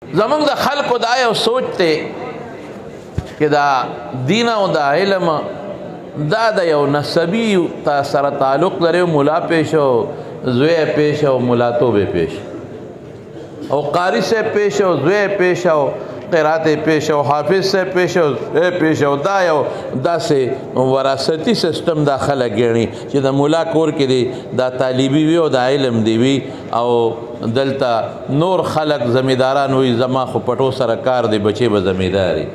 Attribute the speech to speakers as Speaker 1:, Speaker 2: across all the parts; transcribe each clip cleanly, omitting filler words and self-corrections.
Speaker 1: زمونږ د خلکو دا یو سوچ دی چې دا دین او دا علم دا د یو نسبي سره تعلق لري. مولا پیش او زوی پیش او ملاتوب پیش او قاری سے پیش او زوی پیش او قرات پیش او حافظ سے پیش او پیش او دا یو داسې وراثتي سیستم دا خلک ګڼي چې د مولا کور کې دی دا طالبي وي او دا علم دی وي او دلته نور خلق زمیداران وي زما خو پټو سره کار دی بچي به زمیداري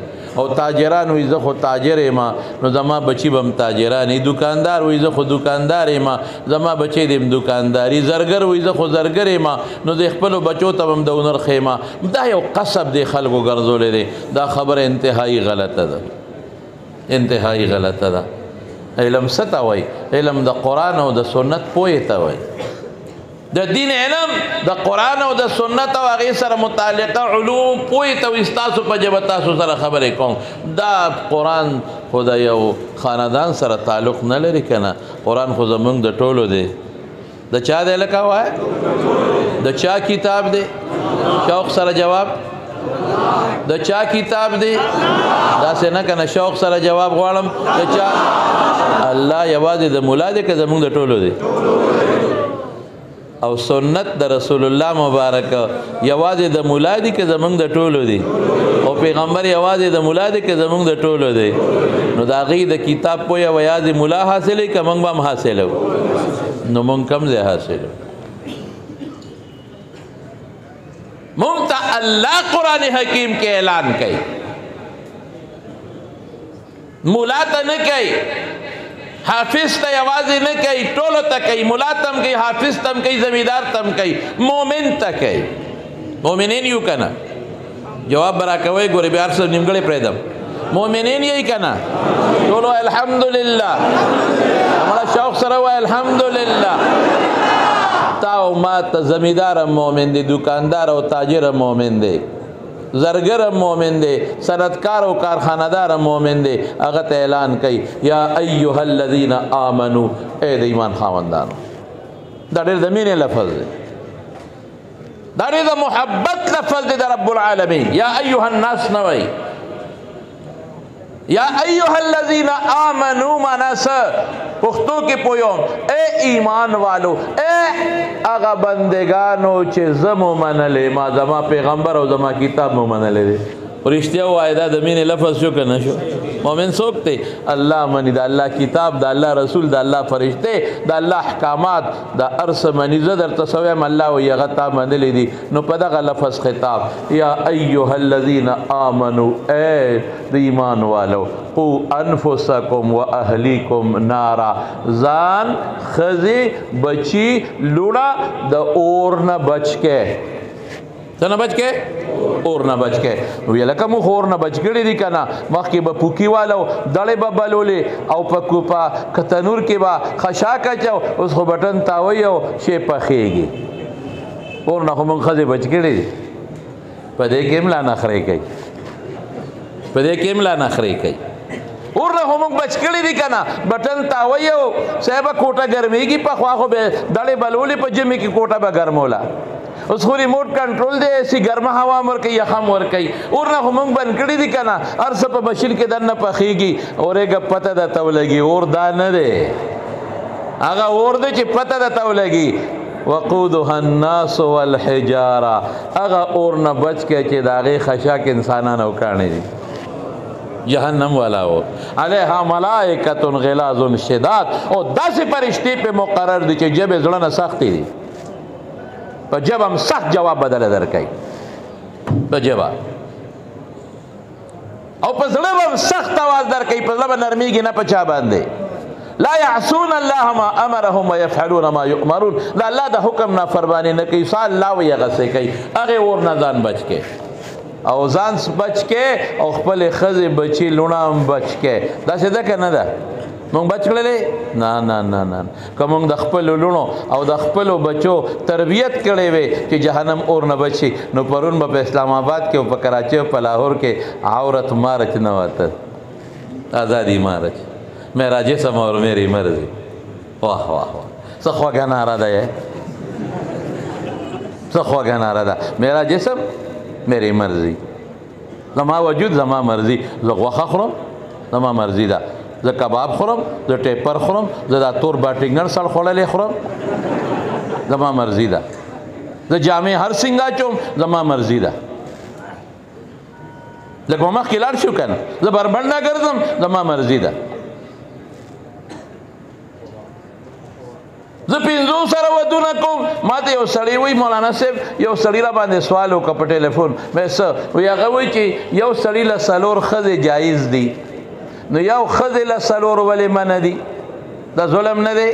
Speaker 1: او تاجران وي زه خو تاجر یم نو زما بچي به هم تاجراني. دکاندار وي زه خو دکاندار یم زما بچی دې هم دکانداري. زرګر وي زه خو زرګر یم نو د خپلو بچو ته به هم د هنر ښیم. دا یو قصب دی خلکو ګرځولی دی. دا خبره انتهایی غلطه ده، انتهایی غلطه ده. علم څه ته وایي؟ علم د قرآن او د سنت پوهې ته وایي. د دین علم د قرآن او د سنت او هغې سره متعلقه علوم پوهې ته وایي. ستاسو په ژبه تاسو سره خبرې کوم. دا قرآن خو د یو خاندان سره تعلق نه لري که نه. قرآن خو زمونږ د ټولو دی. د چا دی لکه وایه؟ د چا کتاب دی؟ شوق سره جواب. د چا کتاب دی؟ داسې نه که نه شوق سره جواب غواړم. د چا؟ الله یوازې د ملا دی که زمونږ د ټولو دی؟ او سنت د رسول الله مبارک یوازې د مولا دی که زمونږ د ټولو دی؟ او پیغمبر یوازې د مولا دی که زمونږ د ټولو دی؟ نو د هغې د کتاب پوهه یوازې مولا حاصلوي که موږ به هم حاصلو؟ نو موږ کوم ځای حاصلو؟ موږ ته الله قرآن حکیم کې اعلان کوي، مولا ته نه کوي، حافظ ته یوازې نه کوي، ټولو ته کوي. ملا تم کوي، حافظ تم کوي، زمیدار تم کوي، مومن ته کوي. مومنین یو که نه؟ جواب به راکوئ. ګورې بیا هر څه نیمګړی پرېږدم. مومنین یې که نه؟ ټولو الحمدلله. همړه شوق سره وایه الحمدلله. تا او ما ته زمیدار هم مومن دی، دکاندار او تاجر هم مومن دی، زرگر هم مومن دی، صنعتکار او کارخانهدار هم مومن دی. هغه ته اعلان کوي یا ایها الذین آمنو، ای د ایمان خاوندانو. دا ډېر د مینې لفظ دی، دا ډېر د محبت لفظ دی د رب العالمین. یا ایها الناس نه وایي، یا ایها الذین آمنو معنا څه؟ پښتو کې پویوم اے ایمان والو، اے هغه بندگانو چې زه مو منلې، ما زما پیغمبر او زما کتاب مو منلی دی. رښتیا ووایه دا د مینې لفظ شو که نه شو؟ مومن څوک دی؟ الله مني، د الله کتاب، د الله رسول، د الله فرشتې، د الله احکامات، د هر څه مني. زه درته څه وایم الله وایي هغه تا منلی دي. نو په دغه لفظ خطاب یا ایها الذین آمنو، ای د ایمان والو، قو انفسکم و اهلیکم نارا، ځان ښځې بچي لوڼه د اور نه بچ کې. څه نه بچ کې؟ اور نه بچ کې. نو لکه موږ اور نه بچ کړي دي که نه. مخکې به پوکي والو دړې به بلولې او په تنور کې به خشاک اچو. اوس خو بټن تاوی او شی پخېږي. اور نه خو موږ ښځې بچ کړي دي. په دې کې هم لا نخرې کوي، په دې کې هم لا نخرې کوي. اور نه خو موږ بچ کړي دي که نه. بټن تاوی او صاحبه کوټه ګرمېږي، پخوا خو به دړې بلولې، په ژمي کې کوټه به ګرموله. اوس خو ریموټ کنټرول دی، ایسي ګرمه هوا هم ورکوي، یخ هم ورکوي. اور نه خو موږ بند کړي دي که نه. هر څه په مشین کې دننه پخېږي. اورېږه پته درته ولګي اور دا نه دی، هغه اور دی چې پته درته ولګي. وقودها الناس والحجاره، هغه اور نه بچ کې چې د هغې خشاک انسانان او کاڼې دي. جهنم والا و علیها ملائکة غلاظ شداد، او داسې فرشتې پې مقرر دي چې ژبې زړه نه سختې دي. په ژبه هم سخت جواب بدله درکوي، په ژبه او په زړه به هم سخت آواز درکوي. په زړه به نرمېږي نه په چا باندې. لا یعصون الله ما امرهم ویفعلون ما یؤمرون. د الله د حکم نافرماني نه کوي. څه الله وایي هغسې کوي. هغې اور نه ځان بچ کې او ځان بچ کې او خپلې ښځې بچي لوڼه هم بچ کې. داسې ده که نه ده؟ مونږ بچ کړلی؟ نه نه نه نه. که مونږ د خپلو لوڼو او د خپلو بچو تربیت کړی وی چې جهنم اور نه بچي، نو پرون به په اسلام آباد کې او په کراچۍ او په لاهور کې عورت مارچ نه وته، آزادی مارچ، میرا جسم اور میری مرضی. واہ واہ واہ، څه خوږه ناره ده، څه خوږه ناره ده. میرا جسم मेरी मर्जी زما وجود زما مرضی زه غوښه خورم زما مرضی ده زه کباب خورم زه ټیپر خورم زه دا تور باټینګر سړ خوړلی خورم زما مرضی ده زه جامې هر څنګه اچوم زما مرضی ده لکه مخکې لاړ شو که نه زه بربنډه ګرځم زما مرضی ده زه 500 سره ودونه کوم ما ته یو سړی وایي مولانا صاحب یو سړي را باندې سوال وکړه په ټلیفون مې څه وایي هغه وایي چې یو سړي له 4 ښځې جایز دي نو یو ښځې له 4 ولې منع دي دا ظلم نه دی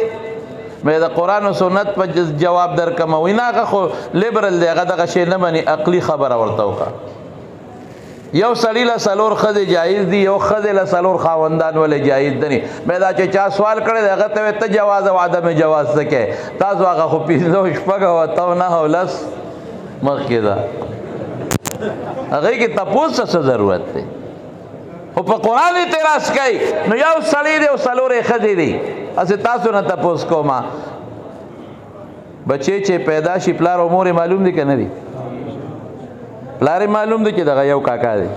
Speaker 1: مې د قرآن و سنت په جواب درکړم وایي نه هغه خو لیبرل دی هغه دغه شی نه مني عقلي خبره ورته وکړه یو سړي له 4 ښځې جایز دي یو ښځې له 4 خاوندان ولې جایز دي مې دا چې چا سوال کړی دی هغه ته وایي ته جواز او عدم جواز څه کوې تاسو هغه خو 5 شپږ او 8 9 او 10 مخکې ده هغې کې تپوس څه ضرورت دی خو په قرآن اعتراض کوي نو یو سړی دی او 4 ښځې دي هسې تاسو نه تپوس کومه بچې چې پیدا شي پلار او مور معلوم دي که نه دي پلار معلوم دی چې دغه یو کاکا دی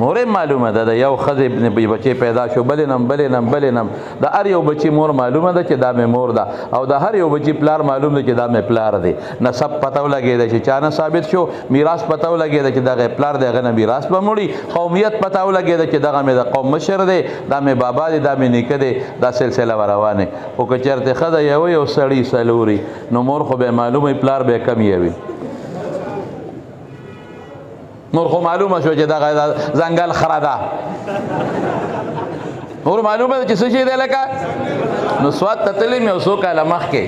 Speaker 1: مور معلومه ده د یو ښځې بچی پیدا شو بلې نم د هر یو بچی مور معلومه ده چې دا مې مور ده او د هر یو بچی پلار معلوم دی چې دا مې پلار دی نسب پته ولګېده چې چا نه ثابت شو میراث پته ولګېده چې دغه پلار دی هغه نه میراث به مړي قومیت پته ولګېده چې دغه مې د قوم مشر دی دا مې بابا دی دا مې نیکه دی دا سلسله به روانې خو که چېرته ښځه یو سړي څلوري نو مور خو به معلومه پلار به کم یوي مور خو معلومه شو چې دغه ځنګل خره ده مور معلومه ده چې څه شی دی لکه نو سوات ته تللی مې یو څو کاله مخکې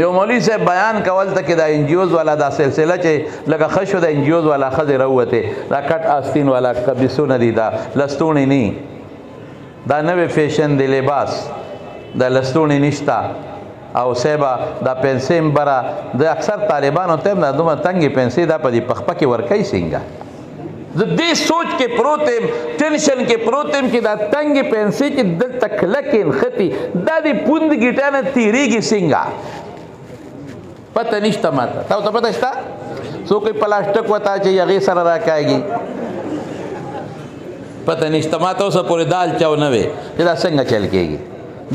Speaker 1: یو مولوي صاحب بیان کول ته کې دا انجیوز والا دا سلسله چې لکه ښه شو د انجیوز والا ښځې راووتې دا کټ آستین والا کمیسونه دي دا لستوڼې نه دا نوې فیشن دی لباس دا لستوڼې نشته او سیبا دا پنسې مبره د اکثر طالبانو ته هم دا دومره تنګې پنسې دا په دې پخپه کې ورکوي څنګه زه دې سوچ کې پروت یم ټینشن کې پروت یم چې دا تنګې پنسې چې دلته کلکې نښتي دا د پوند ګیټه نه تېرېږي څنګه پته نشته ماته تاسو ته پته شته څوک یې پلاسټک وتا چې هغې سره راکاږي پته نشته ماته اوسه پورې دال چاو نه وې چې دا څنګه چل کېږي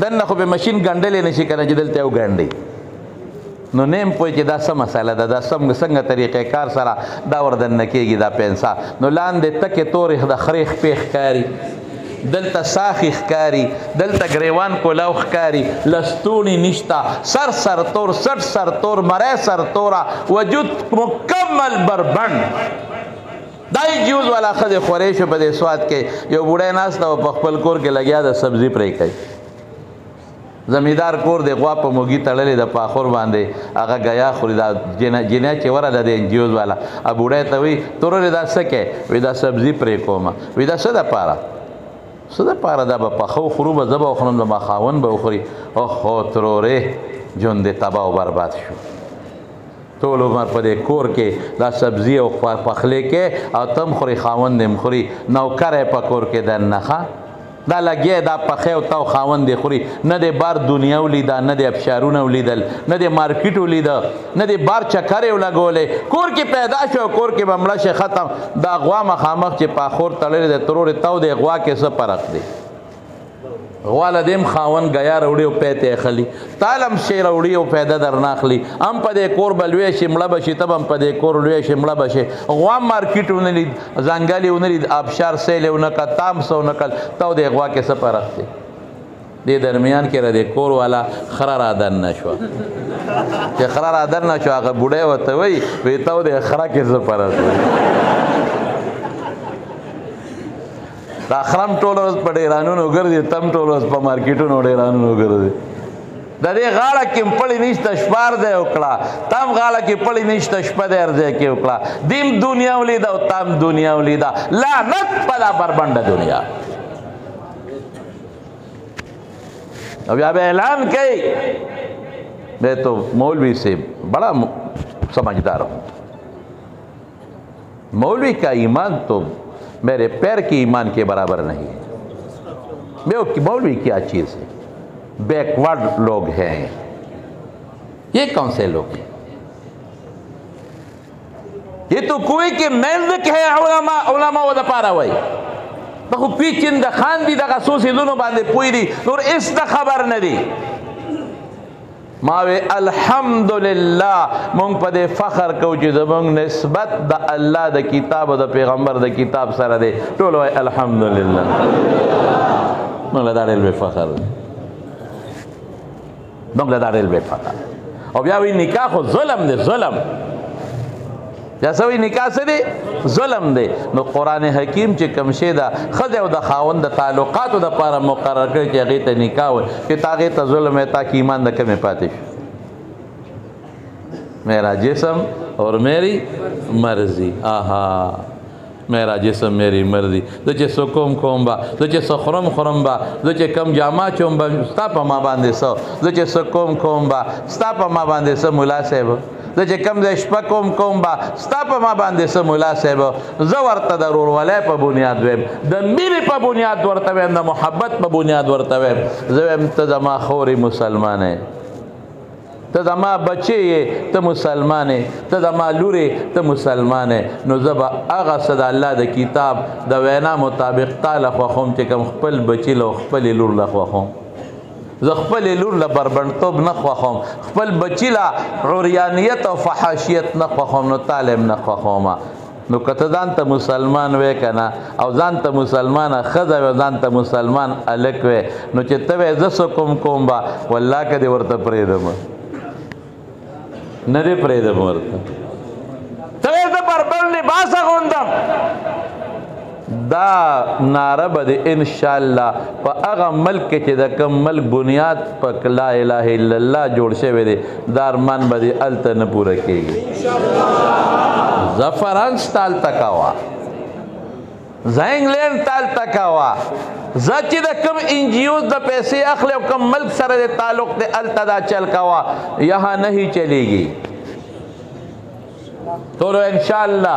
Speaker 1: دنه خو به ماشین ګنډلې نشي کنه چې دلته یو ګنډي نو نیم پوه چې دا څه مسله ده دا څنګه طریقې کار سره دا وردننه کېږي دا پنسه نو لاندې تکې تورې د خریخ پیخ ښکاري دلته ساخي ښکاري دلته ګریوان کولاو ښکاري لستوڼي نشته سر تور سټ سر تور مری سر توره وجود مکمل بربند دا جوز والا ښځې خورې شو په دې سواد کې یو بوډی ناسته و په خپل کور کې لګیا د سبزي پرې کوي زمیندار کور دی غوا په موږي تړلې د پاخور باندې هغه ګیا خوري دا جنیا چې ورله د انجیوز والا بوډی ته وایي تورورې دا څه کوې وایي دا سبزي پرې کومه وایي دا څه دپاره څه دپاره دا به پخه وخورو به زه به وخورم زما خاوند به وخوري اوهو ترورې ژوند دې تباه و برباد شو ټول عمر په دې کور کې دا سبزي او پخلی کې او تم خوري خاوند هم خوري نوکر یې په کور کې دننه ښه دا لګیا دا پخی او تاو خاوند دی خوري نه دی بار دنیا ولیده نه دی ابشارونه ولیدل نه دی مارکیټ ولیده نه دی بار چکر یې ولګولی کور کې پیدا شو کور کې به مړه شي ختم دا غوا مخامخ چې پاخور تړلی دی ترورې تاو دی غوا کې څه فرق دی غوا له دې خاوند ګیا راوړي او پیته یې خلي تالم شی راوړي او پیدا درنه اخلي هم په دې کور به لوی شي مړه به شي ته به هم په دې کور لوی شي مړه به شي غوا مارکیټ ونه لید ځنګل یې ونه لید آبشار سیل یې ونه کړ تام څه ونه کړ ته د غوا کې څه فرق دی دې درمیان کې را دې کور والا خره را دننه شوه چې خره را دننه شو هغه بوډی ورته وایي وایي ته د خره کې څه فرق دی دا خرم ټول ورځ په ډیرانونو ګرځي تم ټول ورځ په مارکیټونو ډیرانونو ګرځي د دې غاړه کې پړی نشته شپار دی وکړه تم غاړه کې پړی نشته شپه دی ارځی کې وکړه دیم دنیا ولیده او تم دنیا ولیده لعنت په دا بربنډه دنیا او بیا به اعلان کوي میں تو مولوی سے بڑا سمجھدار ہوں مولوی کا ایمان تو میرے پیر کے ایمان کے برابر نہیں ہے مولوی کیا چیز ہے بیکورڈ لوگ ہیں یہ کون سے لوگ ہیں یہ تو کوئی کہ مینځ کې ہے علماء د پاره وای دا خو پیچین د خان دي دغه څو څیزونو باندې پوی دي نور هېڅ د خبر نه دي ما وی الحمدلله مونږ په دې فخر کوو چې زمونږ نسبت د الله د کتاب او د پیغمبر د کتاب سره دی ټول وای الحمدلله مونږ له دا ډېر لوی فخر دی مونږ له دا ډېر لوی فخر او بیا وی نکاح خو ظلم دی ظلم یا سوی نکاح څه دی ظلم دی نو قرآن حکیم چې کوم شی دا ښځې او د خاوند د تعلقاتو دپاره مقرر کړی چې هغې ته نکاح وایي چې تا هغې ته ظلم یې تا کې ایمان د کمې پاتې شو میرا جسم اور میری مرضی آها میرا جسم میری مرضی زه چې څه کوم به زه چې څه خورم به زه چې کم جامه چوم به ستا په ما باندې څه زه چې څه کوم به ستا په ما باندې څه ملا صاحب زه چې کم ځای شپه کوم به ستا په ما باندې څه ملا صاحب زه ورته د ورورولۍ په بنیاد ویم د مینې په بنیاد ورته ویم د محبت په بنیاد ورته ویم زه ویم ته زما خورې مسلمانه ته زما بچې یې ته مسلمانې ته زما لورې ته مسلمانې نو زه به هغه څه د الله د کتاب د وینا مطابق تا له خوښوم چې کوم خپل بچي له خپلې لور له خوښوم زه خپلې لور له بربنډتوب نه خوښوم خپل بچي له عریانیت او فحاشیت نه خوښوم نو تا له هم نه خوښومه نو که ته ځان ته مسلمان وې که نه او ځان ته مسلمانه ښځه وې ځان ته مسلمان هلک وې نو چې ته وې زه څه کوم به والله که دې ورته پرېږدم نه دې پرېږدم ورته ته وې زه بربنډ لباس اغوندم دا ناره به د انشاءالله په هغه ملک کې چې د کوم ملک بنیاد په لا اله الا الله جوړ شوی دی دا ارمان به دې هلته نه پوره کېږي زه فرانس ته هلته کوه زه انګلینډ ته هلته کوه زه چې د کوم انجیوز د پیسې اخلي او کوم ملک سره د تعلق دی هلته دا چل کوه یہاں نہیں چلے گی تو انشاءاللہ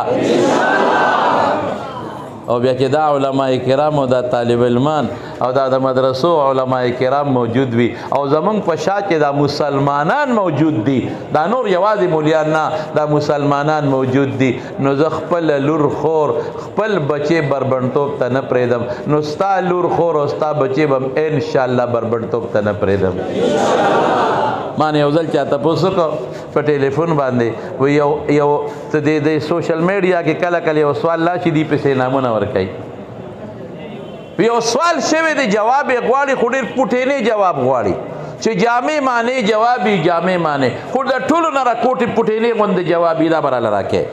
Speaker 1: او بیا چې دا علماء کرام او دا طالب علمان او دا د مدرسو علماء کرام موجود وي او زمونږ په شا کې دا مسلمانان موجود دي دا نور یوازې مولیان نه دا مسلمانان موجود دي نو زه خپل لور خور خپل بچې بربنډتوب ته نه پرېږدم نو ستا لور خور او ستا بچې به هم انشاءالله بربنډتوب ته نه پرېږدم ما نه یو ځل چا تپوس وکړو په ټلیفون باندې وی یو ته د سوشل میډیا کې کله کله یو سوال راشي دي پسې نامونه ورکوي یو سوال شوی دی جواب یې غواړي خو ډېر پوټینی جواب غواړي چې جامع معنی جواب یې جامع معنی خو د ټولو نه راکوټې پوټینی غوندې جواب یې دا به راله راکوي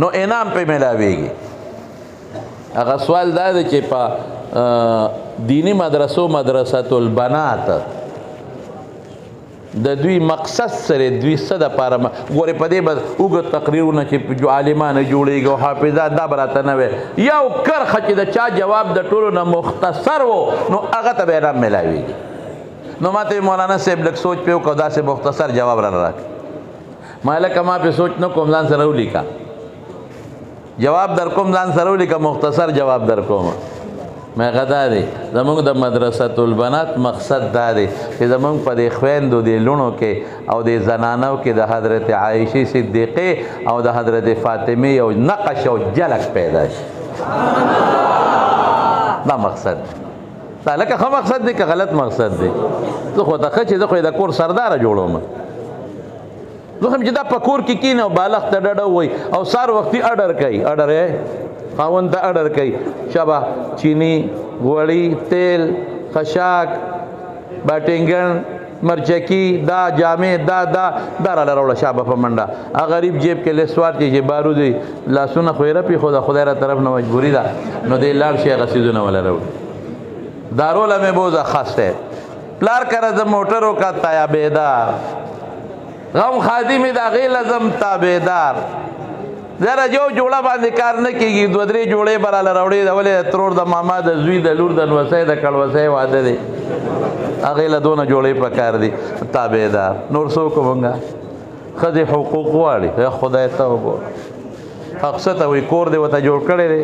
Speaker 1: نو انعام پې میلاویږي هغه سوال دا دی چې په دینی مدرسو مدرسة البنات د دوی مقصد سره دوی څه دپاره ګورې په دې به اوږد تقریرونه چې عالمانه جوړېږي او حافظات دا به راته نه وی یو کرښه چې د چا جواب د ټولو نه مختصر و نو هغه ته به انعام میلاویږي نو ما ته مولانا صاحب لږ سوچ پې وکړو داسې مختصر جواب رانه راکړه ما لکه ما پې سوچ نه کوم ځان سره ولیکه جواب در کوم ځان سره ولیکه مختصر جواب در کوم مې دا دی زمونږ د مدرسة البنات مقصد دا دی چې زمونږ په دې خویندو دې لوڼو کې او دې زنانو کې د حضرت عایشې صدیقې او د حضرت فاطمې یو نقش او جلک پیدا شي دا مقصد دا لکه ښه مقصد دی که غلط مقصد دی زه خو ته ښه چې زه خو یې د کور سرداره جوړوم زه خو چې دا په کور کې کښېني او بالغ ته ډډه ووایي او سهار وختي اډر کوي اډر خاوند ته اډر کوي شابه چینی غوړي تیل خشاک باټینګن مرچکی دا جامې دا راله راوړه شابه په منډه هغه غریب جیب کې لسوار چې بارود وي لاسونه خو یې رپېښو د خدای را طرف نه مجبوري ده نو دی لاړ شي هغه څیزونه وله راوړي داروله مې بوزه خسته پلار کره زه موټر وکړه تابعدار غم خادمې د هغې لزم تابعدار ذره یو جوړه باندې کار نه کېږي دوه درې جوړې به راله راوړې ده ولې ترور د ماما د زوی د لور د نوسۍ د کړوسۍ واده دی هغې له دونه جوړې پکار دي تابعدار نور څوک مونږه ښځې حقوق غواړي خدای ته وګوره حق څه ته وایي کور دې ورته جوړ کړی دی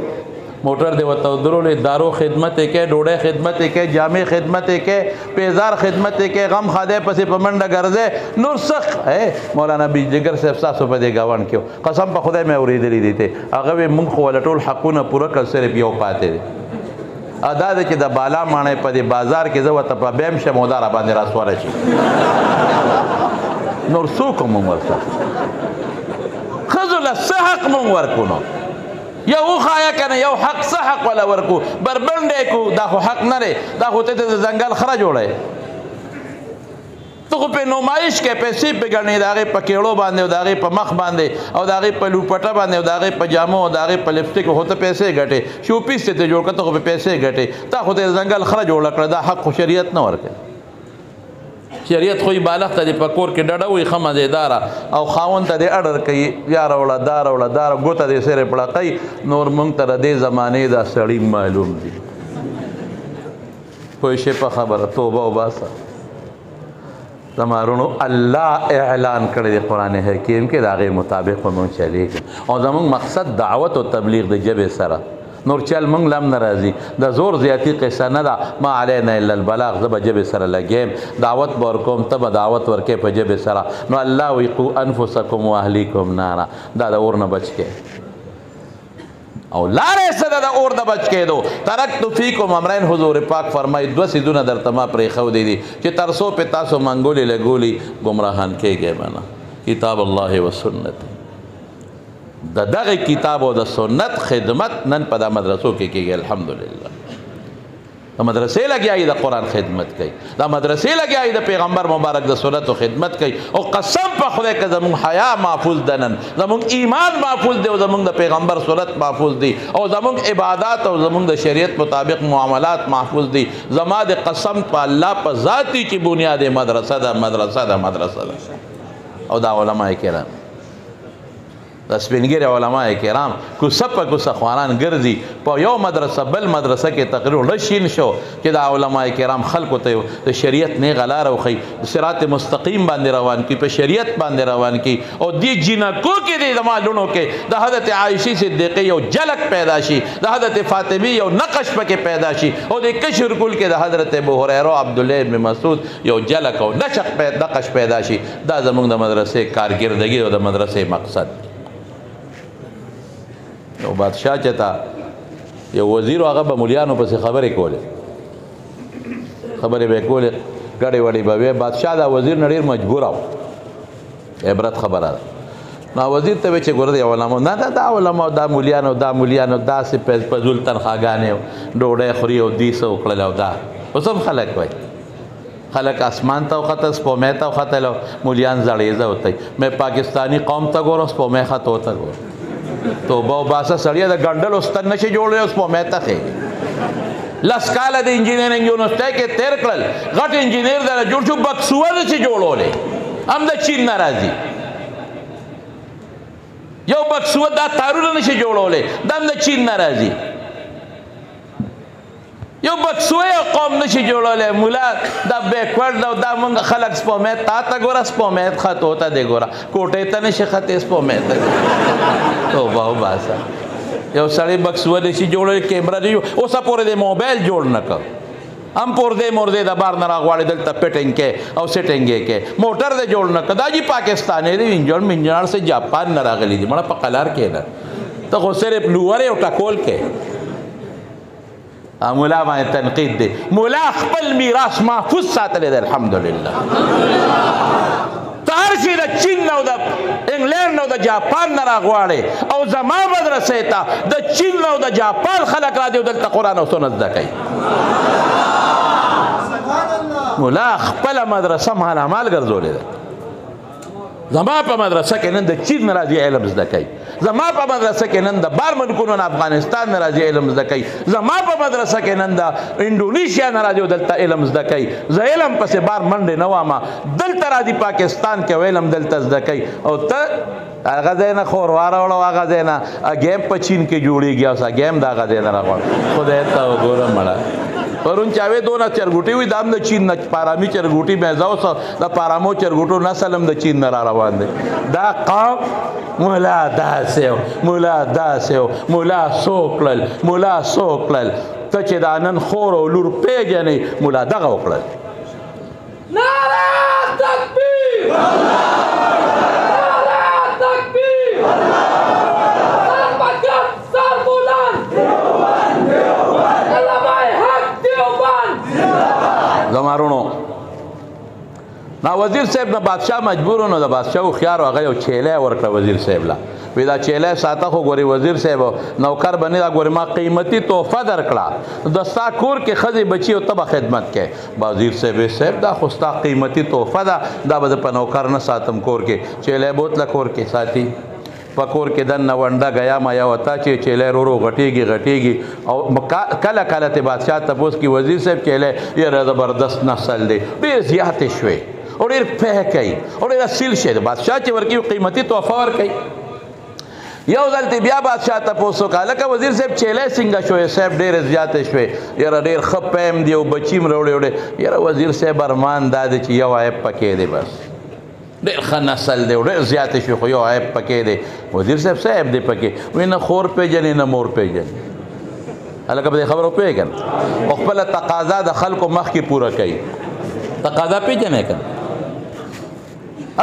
Speaker 1: موټر دی ورته ودرولې دارو خدمت یې کوې ډوډۍ خدمت یې کوې جامې خدمت یې کوې پیزار خدمت یې کوې غم خادی پسې په منډه ګرځې نور څه مولانا بیجګر صاحب ستاسو په دې ګاونډ کې قسم په خدای مې اورېدلی دی ته هغه وې موږ خو له ټول حقونه پوره کړ صرف یو پاتې دی ادا ده چې د بالا ماڼۍ په دې بازار کې زه ورته په بیم شم او دا را باندې راسواره شي نور څوک مونږ ورته ښځو له څه حق مونږ ورکو نو یو وښایه که نه یو حق څه حق وله ورکو بربنډی کو دا خو حق نه دی دا خو ته د ځنګل خره جوړی ته خو پې نمایش کې پیسې پې ګڼې د هغې په کېړو باندې او د هغې په مخ باندې او د هغې په لوپټه باندې او د هغې په جامو او د هغې په لپسټیک خو ته پیسې ګټې شوپیس ته جوړ کړه ته خو پې پیسې ګټې تا خو ته د ځنګل خره جوړه کړه دا حق خو شریعت نه ورکوي شریعت خو یې بالغ ته دې په کور کې ډډه وي ښه مزېداره او خاوند ته دې اډر کوي یا راوړه دا راوړه دا ګوته دې سرې پړقوي نور موږ ته د دې زمانې دا سړي معلوم دي پوه شې په خبره توبه وباسه زمارونو الله اعلان کړی دی قرآن حکیم کې د هغې مطابق به موږ چلیږو او زموږ مقصد دعوت او تبلیغ د ژبې سره نور چل موږ لم نه راځي د زور زیاتي قصه نه ده ما علینا الا البلاغ زه به ژبې سره لګیم دعوت به ورکوم ته به دعوت ورکې په ژبې سره نو الله وایي قو انفسکم واهلیکم نارا دا د اور نه بچ کې او لارې څه ده د اور د بچ کېدو ترکت فیکم امرین حضور پاک فرمایي دوه څیزونه درته ما پرېښودي دي چې تر څو پې تاسو منګولې لګولي ګمراهان کېږئ به نه کتاب الله و سنت د دغه کتاب او د سنت خدمت نن په دا مدرسو کې کېږي الحمدلله د مدرسې لګیایي د قرآن خدمت کوي د مدرسې لګیایي د پیغمبر مبارک د سنتو خدمت کوي او قسم په خدای که زمونږ حیا محفوظ ده نن زمونږ ایمان محفوظ دی او زمونږ د پیغمبر سنت محفوظ دی او زمونږ عبادات او زمونږ د شریعت مطابق معاملات محفوظ دي زما د قسم په الله په ذاتي چې بنیاد مدرسه ده مدرسه ده مدرسه ده او دا علماء کرام د سپینګیري علماء کرام کوڅه په کوڅه خوانان ګرځي په یو مدرسه بل مدرسه کې تقریر لشین شو چې د علماء کرام خلکو ته د شریعت نیغه لاره وښي صراط مستقیم باندې روان کړي په شریعت باندې روان کړي او دې جنکو کې دې زما لوڼو کې د حضرت عایشې صدیقې یو جلک پیدا شي د حضرت فاطمې یو نقش پکې پیدا شي او د کشر کل کې د حضرت ابو هریره عبدالله بن مسعود یو جلک او نقش پیدا شي دا زموږ د مدرسې کارګردګي او د مدرسې مقصد یو بادشاه چې تا یو وزیر هغه به مولیانو پسې خبرې کولې خبرې به یې کولې ګډې وډې به وې بادشاه دا وزیر نه ډېر مجبور و عبرت خبره ده نو وزیر ته وې چې ګوره د علماو نه دا علماو دا مولیانو داسې فضول تنخواګانې ډوډۍ خوري او دیسه وکړل او دا اوس هم خلک وایي خلک اسمان ته وختل سپومې ته وختل مولیان زړېزه وتی مې پاکستانی قوم ته ګوره سپومې ختو ته ګوره توبه وباسه سړیه د ګنډلو ستن نشي جوړلی اوس سپومې ته خېږي لس کاله د انجینرینګ یونیورسټۍ کې تېر کړل غټ انجینر دله جوړ شو بکسوه نشي جوړولی هم د چین نه راځي یو بکسوه دا تارونه نشي جوړولی دا هم د چین نه راځي یو بکسوه یو قوم نشي جوړولی مولا دا بیکورډ دا مونږ خلک سپومې تا ته ګوره سپومې خطو ته دی ګوره کوټې ته نشي خطې سپومې ته توبه وباسه یو سړی بکسوه نشي جوړولی کیمره نه اوسه پورې د موبایل جوړ نه کړ هم پردې مردې د بار نه راغواړي دلته فټنګ کې او سیټنګ یې کې موټر دې جوړ نه کړ دا جي پاکستاني دی انجن منجنار سے جاپان نه راغلی دي مړه په قلار کې نه ته خو صرف لوورې او ټکول کې مولا باندې تنقید دی مولا خپل میراث محفوظ ساتلی دی الحمدلله ته هر شي د چین نه او د انګلینډ نه او د جاپان نه راغواړې او زما مدرسې ته د چین نه او د جاپان خلک راځي او دلته قرآن او سنت زده کوي مولا خپله مدرسه مالامال ګرځولې ده زما په مدرسه کې نن د چین نه راځي علم زده کوي زما په مدرسه کې نن د بار ملکونو نه افغانستان نه راځي علم زده کوي زما په مدرسه کې نن د انډونیشیا نه راځي او دلته علم زده کوي زه علم پسې بار منډې نه وامه دلته راځي پاکستان کې علم دلته زده کوي او ته هغه ځای نه خوروا راوړه هغه ځای نه گیم په چین کې جوړېږي اوس گیم د هغه ځای نه راغواړه خدای ته وګوره مړه پرون چاوې دونه چرګوټي وي دا هم د چین نه پارامي چرګوټي مېزه اوس د پارامو چرګوټو نسل هم د چین نه را روان دی دا قوم مولا داسې و مولا داسې و مولا څوک کړل مولا څوک کړل ته چې دا نن خور او لور پېژنې مولا دغه وکړل
Speaker 2: نعره تکبیر نعره تکبیر سر بکر سر بلند علماء حق دیوبند
Speaker 1: زمارونو نا وزیر صاحب نه بادشاه مجبور نو د بادشاه خيار هغه یو چیلې ورکړه وزیر صاحب لا وی دا چیلې ساته خو ګوري وزیر صاحب نوکر بنی دا ګوري ما قیمتي تحفه درکړه د ستا کور کې خزي بچي او تبه خدمت کې وزیر صاحب دا خو ستا قیمتي تحفه دا به په نوکر نه ساتم کور کې چیلې بوتله کور کې ساتي پکور کې دن ونډه غیا ما یا وتا چې چیلې رورو غټيږي او کله کله ته بادشاہ تپوس کی وزیر صاحب چیلې یې زبردست نسل دی ډیر زیات شوي اور ډیر په کوي اور ډیر اصل شه بادشاہ چې ورکی قیمتي تحفه ور کوي یو ځل ته بیا بادشاہ تپوسو کاله کا وزیر صاحب چیلې څنګه شوي صاحب ډیر زیات شوي یاره ډیر خپم دی او بچیم وروړي یاره وزیر صاحب ارمان داد چې یو عیب پکې دی بس ډېر ښه نسل دی ډېر زیات شي خو یو عیب پکې دی وزیر صاحب دی پکې وایي نه خور پیژنې نه مور پیژنې هلکه په دې خبرو پوهېږم او خپله تقاضا د خلکو مخکې پوره کوي تقاضا پیژنې که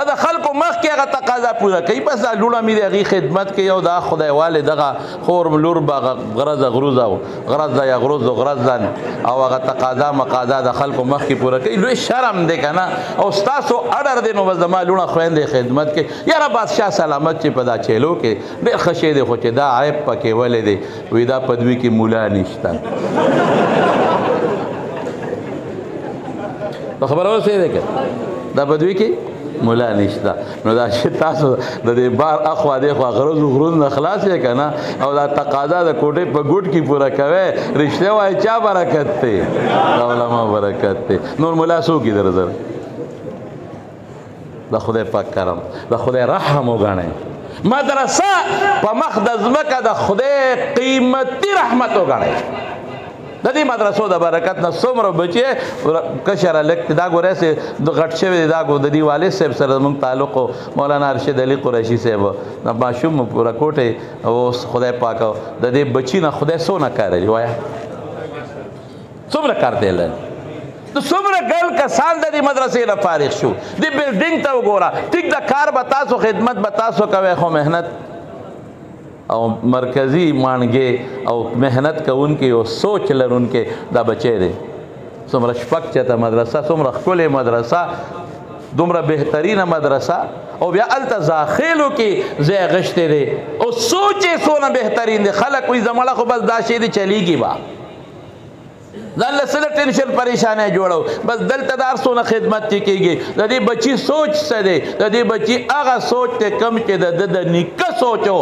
Speaker 1: د خلکو مخکې هغه تقاضا پوره کوي بس دا لوڼه مې د هغې خدمت کوي او دا خدای والې دغه خور لور به غرض غرض یا غرضن او هغه تقاضا مقاضا د خلکو مخکې پوره کوي لوی شرم دی که نه او ستاسو اډر دی نو بس زما لوڼه خویندې خدمت کوي یاره بادشاه سلامت چې په دا چیلو کې ډېر ښه شی دی خو چې دا عیب پکې ولې دی وایي دا په دوی کې مولا نشته په خبره اوسې دی که دا په دوی کې مولا نشته نو دا چې تاسو د دې بار اخوا دېخوا غرض نه خلاص یې که نه او دا تقاضا د کوټې په ګوټ کې پوره کوئ رښتیا وایي چا برکت دی د علما برکت دی نور مولا څوک دي در سره د خدای پاک کرم د خدای رحم وګڼئ مدرسه په مخ د ځمکه د خدای قیمتي رحمت وګڼئ د دې مدرسو د برکت نه څومره بچې کشره لږ دا ګورئ چې د غټ شوی دی دا د دې والد صاحب سره زموږ تعلق و مولانا ارشد علي قریشي صاحب د ماشوم پوره کوټې اوس خدای پاک د دې بچي نه خدای څونه کاروي وایه څومره کار دی لري د څومره ګل کسان د دې مدرسې نه فارغ شو دې بلډینګ ته وګوره ټیک د کار به تاسو خدمت به تاسو کوئ خو محنت او مرکزی مانګې او محنت کوونکې او سوچ لرونکې دا بچی دی څومره شپږ چته مدرسه څومره ښکلې مدرسه دومره بهترینه مدرسه او بیا هلته داخلو کې ځای غشتی دی او سوچ یې څونه بهترین دی خلک وایي زمړه خو بس دا شی دی چلیږي به ځان له څه ټینشن پریشانی جوړو بس دلته د هر څونه خدمت چې کېږي د دې بچي سوچ څه دی د دې بچي هغه سوچ دی کم چې د نیکه سوچ و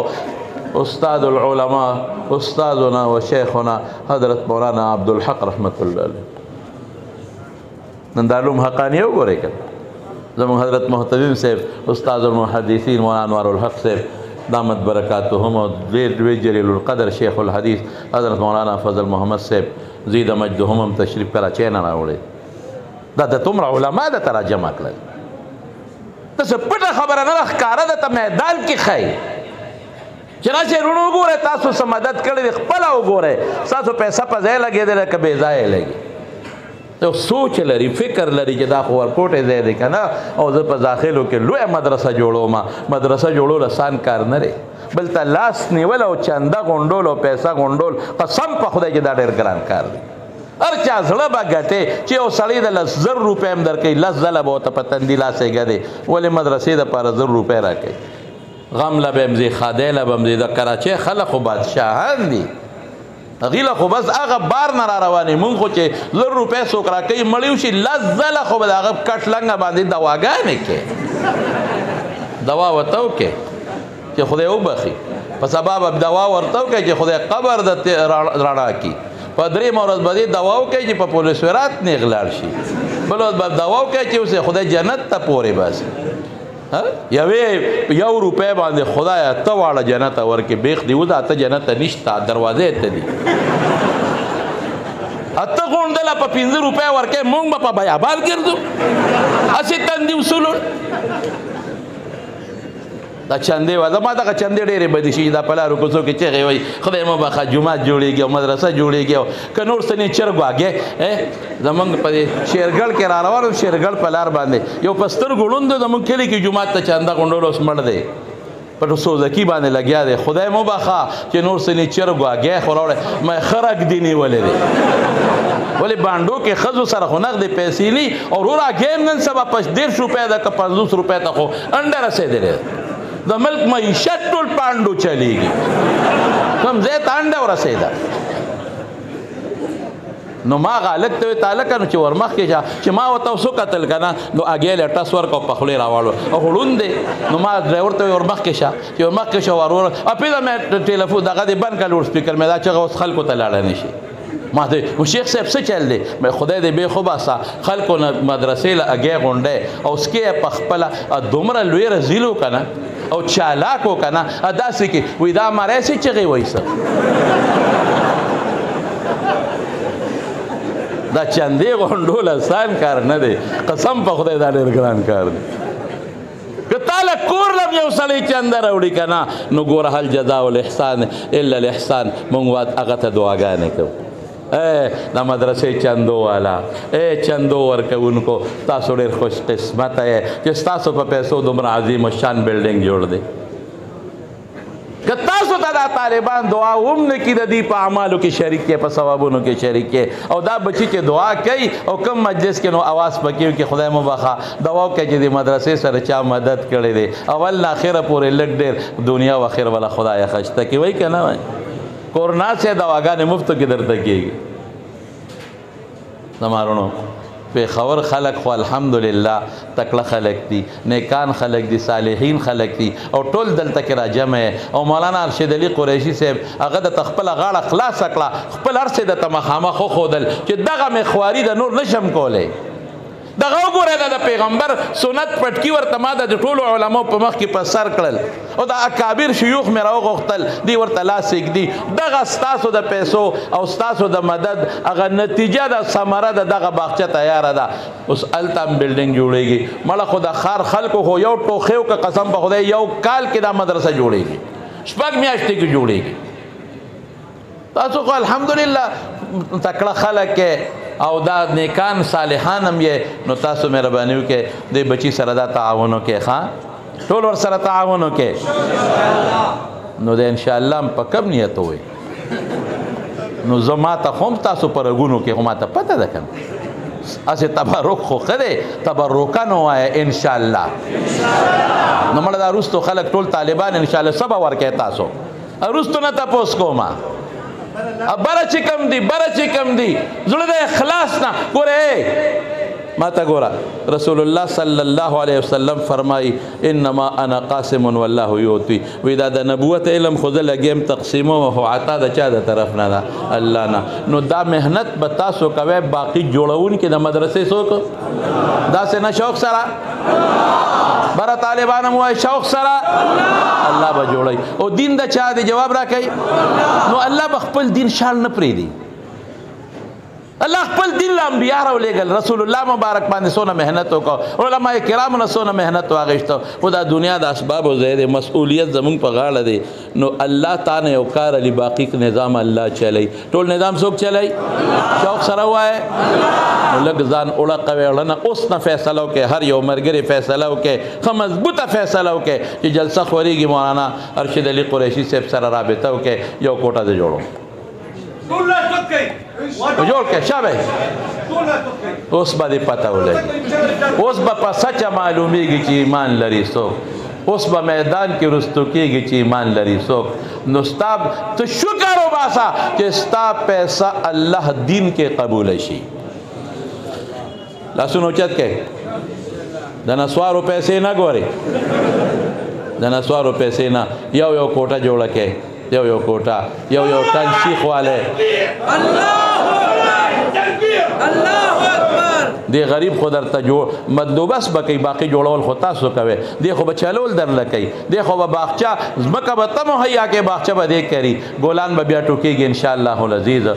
Speaker 1: استاد العلماء استاذنا و شیخنا حضرت مولانا عبدالحق رحمت الله علیه نن د علوم حقانیه وګورئ که زموږ حضرت محتمیم صاحب استاد المحدثین مولانا انوار الحق صاحب دامت برکاتهم او ډېر جلیل القدر شیخ الحدیث حضرت مولانا فضل محمد صاحب زید مجدهم هم تشریف کراچۍ نه راوړی دا د تومره علما د ته راجمع کړل داسې پټه خبره نه ده ښکاره ده ته میدان کې ښایي چې راشئ وروڼو وګورئ تاسو څه مدد کړی دی خپله وګورئ ستاسو پیسه په ځای لګېدلی که بې ځایه لګي یو سوچ لري فکر لري چې دا خو ورکوټی ځای دی که نه او زه په داخلو کې لویه مدرسه جوړوم مدرسه جوړول اسان کار نه دی بل ته لاس نیول او چنده غونډول او پیسه غونډول قسم په خدای چې دا ډېر ګران کار دی هر چا زړه به ګټې چې یو سړی د 10,000 روپۍ هم درکوي 10 ځله به ورته په تندي لاس یې ږدې ولې مدرسې دپاره 1000 روپۍ راکوي غم له به هم ځي خادی له به هم ځي د کراچۍ خلک خو بادشاهان دي هغې له خو بس هغه بار نه را روانې مونږ خو چې 1000 روپۍ څوک راکوي مړی وشي 10 ځله خو به د هغه کټ لنګه باندې دواګانې کې دوا ورته وکړې چې خدای وبخي په سبا به دوا ورته وکړئ چې خدای قبر د رڼا کړي په درېیمه ورځ به دې دوا وکړئ چې په پولیس ورات نیغ لاړ شي بل ورځ به دوا وکړئ چې اوس خدای جنت ته پورې باسي یو روپۍ باندې خدایه ته واړه جنت ته ورکې بیخ دې وځه ته جنت ته نشته دروازې ته دي اته غونډله په 15 روپۍ ورکې مونږ به په بیابان ګرځو هسې تندي وصولو دا چندې وه زما دغه چندې ډېرې بدې شي دا په لارو کوڅو کې چغې وایي خدای مو بخښه جومات جوړېږي او مدرسه جوړېږي او که نور څه نه چرګ واګې زمونږ په دې شیرګل کې را روان وم شیرګل په لار باندې یو په سترګو ړوند دی زمونږ کلي کې جومات ته چنده غونډول اوس مړ دی په سوزکي باندې لګیا دی خدای مو بخښه چې نور څه نه چرګ واګې خو راوړی مې ښه رګ دي نیولی دی ولې بانډو کې ښځو سره خو نغدې پیسې نی او وروره ګیم نن سبا 30 روپۍ ده که 50 روپۍ ته خو انډه رسېدلی د ملک معیشت ټول پانډو چلیږي کوم ځای ته انډه ورسېده نو ما هغه هلک ته وې ته هلکه نو چې ورمخکې شه چې ما ورته اوس وکتل که نه نو هګۍ له ټس ورکړه او په خولې راواړو او خو ړوند دی نو ما ډرایور ته وې ورمخکې شه چې ورمخکې شه ورور اپېده مې ټلیفون دغه دې بند کړه لوډ سپیکر مې دا چغه اوس خلکو ته لاړه نه شي ما ته و شیخ صاحب څه چل دی خدای دې بې خو باسه خلکو نه مدرسې له هګۍ غونډی او سکې یې په خپله دومره لوی رزیل و که نه او چالاک و که نه داسې کې وایي دا مری سې چغې وایي څه دا چندې غونډول اسان کار نه دی قسم په خدای دا ډېر ګران کار دی که تاله کور لم یو سړی چنده راوړي که نه نو ګوره هل جزاء الاحسان الا الاحسان مونږ هغه ته دعاګانې کوو دا مدرسې چندو والا چندو ورکوونکو تاسو ډېر خوش قسمته یې چې ستاسو په پیسو دومره عظیم الشان بلډینګ جوړ دی که تاسو ته دا طالبان دعا هم نه کړي د دې په اعمالو کې شریک کې په ثوابونو کې شریک کې او دا بچي چې دعا کوي او کم مجلس کې نو اواز پکې وي چې خدای مو بخښه دعا وکړئ چې د مدرسې سره چا مدد کړی دی اول نه اخره پورې لږ ډېر دنیا و آخر والا خدای خشته کې وایي که نه وایي کورنا سے دواګانې مفتو کې درته کېږي زمارونو پېښور خلک خو الحمدلله تکړه خلک دي نیکان خلک دي صالحین خلک دي او ټول دلته کې راجمع او مولانا ارشد علي قریشي صاحب هغه د خپله غاړه خلاصه کړه خپل هر څه درته مخامخ وښودل چې دغه مې خواري د نور نشم کولی دغه وګوره د پیغمبر سنت پټکي ورته ما د ټولو علماو په مخ کې په سر کړل او د اکابر شیوخ مې راوغوښتل دی ورته لاس ایږدي دغه ستاسو د پیسو او ستاسو د مدد هغه نتیجه د ثمره د دغه باغچه تیاره ده اوس هلته هم بلډینګ جوړېږي مړه خو د ښار خلکو خو یو ټوخې وکړه قسم په خدای یو کال کې دا مدرسه جوړېږي 6 میاشتې کې جوړېږي تاسو خو الحمدلله تکړه خلک کې او دا نیکان صالحان هم یې نو تاسو مهرباني وکړئ دې بچي سره دا تعاون وکړئ ښه ټول ورسره تعاون وکړئ نو د انشاءالله هم په کم نیت ووایي نو زه ما ته خو هم تاسو په رګونو کې خو ما ته پته ده که نه هسې تبرک خو ښه دی تبرکن ووایه انشاءالله نو مړه دا وروستو خلک ټول طالبان انشاءالله څه به ورکوئ تاسو وروستو نه تپوس کومه بره چې کم دي بره چې کم دي زړه د اخلاص نه ګوره ما ته ګوره رسول الله صلی الله علیه وسلم فرمایي انما انا قاسم والله یعطي وی دا د نبوت علم خو زه لګیم تقسیموم خو عطا د چا د طرف نه ده الله نه نو دا محنت به تاسو کوئ باقي جوړونکي د مدرسې څوک داسې نه شوق سره بره طالبان هم وایي شوق سره الله به جوړوي او دین د چا دی جواب راکوي نو الله به خپل دین شال نه پرېږدي الله خپل دین له انبیا راولېږل رسول الله مبارک باندې څونه محنت وکړو علما کرامو نه څونه محنت واخیسته خو دا دنیا د اسبابو ځای دی مسؤلیت زمونږ په غاړه دی نو الله تا نه یو کار علي باقي نظام الله چلی ټول نظام څوک چلی شوق سره ووایه نو لږ ځان اوړه کوې اړنه اوس نه فیصله وکړې هر یو ملګري فیصله وکړې ښه مضبوطه فیصله وکړې چې جلسه خورېږي مولانا ارشد علي قریشي صاحب سره رابطه وکړې یو کوټه د جوړو جوړ کې شابه اوس به دې پته ولګي اوس به په سچه معلومیږي چې ایمان لري څوک اوس به میدان کې رستو کېږي چې ایمان لري څوک نو ستا ته شکر وباسه چې ستا پیسه الله دین کې قبول شي لاسونه اوچت کړئ د نسوارو پیسې نه ګورئ د نسوارو پیسې نه یو یو کوټه جوړه کړئ یو کوټه یو ټن شیخ والے دی غریب خو درته جوړ بندوبست به کوي باقي جوړول خو تاسو کوئ دی خو به چلول درله کوي دی خو به باغچه ځمکه به ته مهیا کې باغچه به دی کري ګولان به بیا ټوکېږي انشاءالله العزیز